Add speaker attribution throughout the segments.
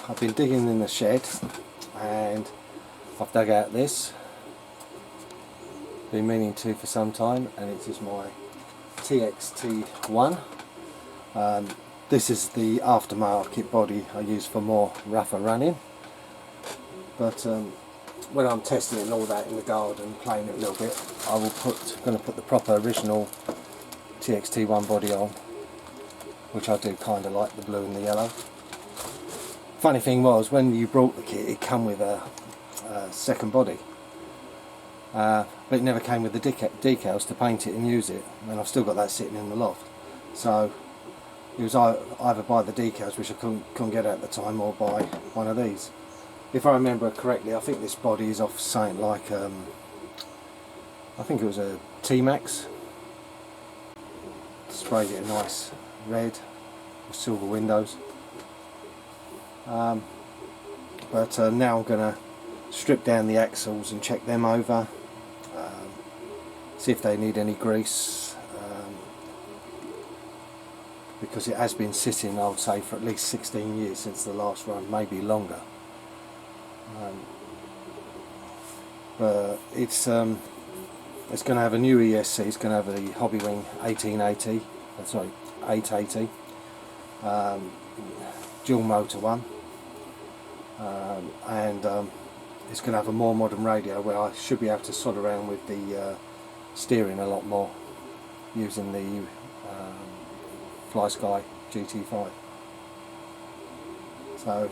Speaker 1: I've been digging in the shed and I've dug out this. Been meaning to for some time, and it is my TXT-1. This is the aftermarket body I use for more rougher running, but when I'm testing it and all that in the garden, playing it a little bit, I'm going to put the proper original TXT-1 body on, which I do kind of like, the blue and the yellow. Funny thing was, when you brought the kit, it came with a second body, but it never came with the decals to paint it and use it, and I've still got that sitting in the loft. So it was either buy the decals, which I couldn't get at the time, or buy one of these. If I remember correctly, I think this body is off something like, I think it was a T-Max. Sprayed it a nice red with silver windows. But now I'm going to strip down the axles and check them over, see if they need any grease, because it has been sitting, I would say, for at least 16 years since the last run, maybe longer. But it's going to have a new ESC. It's going to have the Hobbywing 880, dual motor one. And it's going to have a more modern radio, where I should be able to sod around with the steering a lot more using the Flysky GT5. So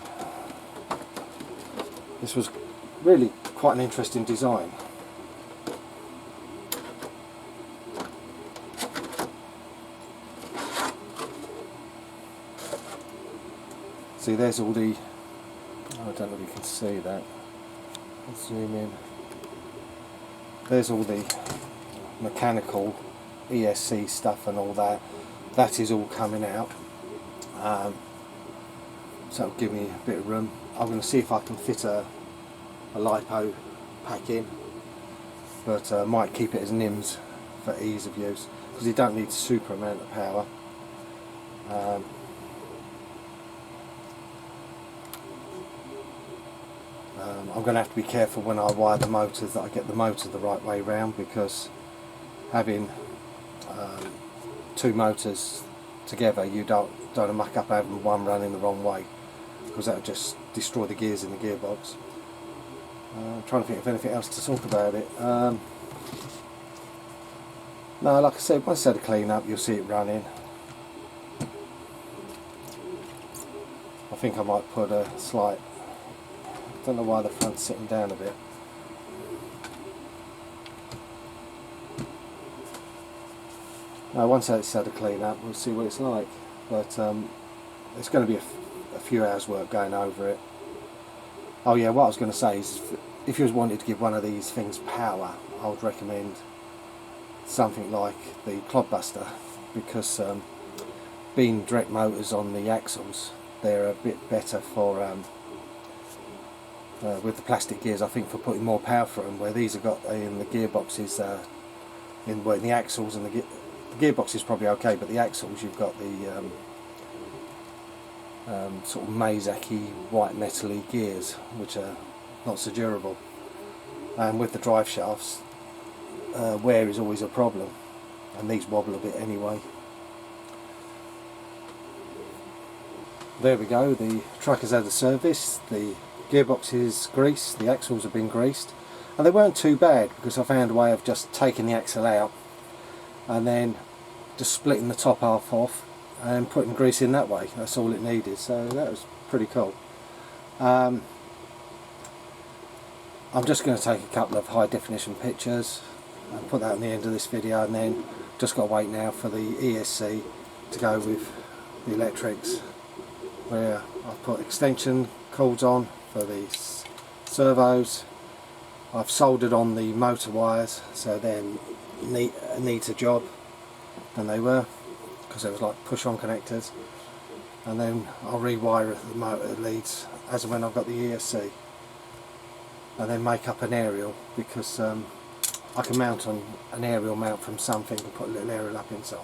Speaker 1: this was really quite an interesting design. See, there's all the, I don't know if you can see that, let's zoom in. There's all the mechanical ESC stuff and all that. That is all coming out, so it'll give me a bit of room. I'm going to see if I can fit a lipo pack in, but I might keep it as NIMS for ease of use, because you don't need a super amount of power. I'm going to have to be careful when I wire the motors that I get the motor the right way round, because having two motors together, you don't want to muck up having one running the wrong way, because that would just destroy the gears in the gearbox. I'm trying to think of anything else to talk about it. No, like I said, once I had a clean up, you'll see it running. I think I might put a slight, I don't know why the front's sitting down a bit. Now, once it's had a clean up, we'll see what it's like. But it's going to be a few hours work going over it. Oh yeah, what I was going to say is, if you wanted to give one of these things power, I would recommend something like the Clodbuster, because being direct motors on the axles, they're a bit better for with the plastic gears, I think, for putting more power through them, where these have got in the gearboxes, in the axles, and the gearbox is probably okay, but the axles, you've got the sort of Mazak-y white metal-y gears, which are not so durable, and with the drive shafts, wear is always a problem, and these wobble a bit anyway. There we go, the truck has had a service, the gearbox is greased, the axles have been greased, and they weren't too bad, because I found a way of just taking the axle out and then just splitting the top half off and putting grease in that way. That's all it needed, so that was pretty cool. I'm just going to take a couple of high definition pictures and put that at the end of this video, and then just got to wait now for the ESC to go with the electrics, where I've put extension cords on for the servos. I've soldered on the motor wires, so they're a neater job than they were, because it was like push-on connectors. And then I'll rewire the motor leads as and when I've got the ESC, and then make up an aerial, because I can mount on an aerial mount from something and put a little aerial up inside.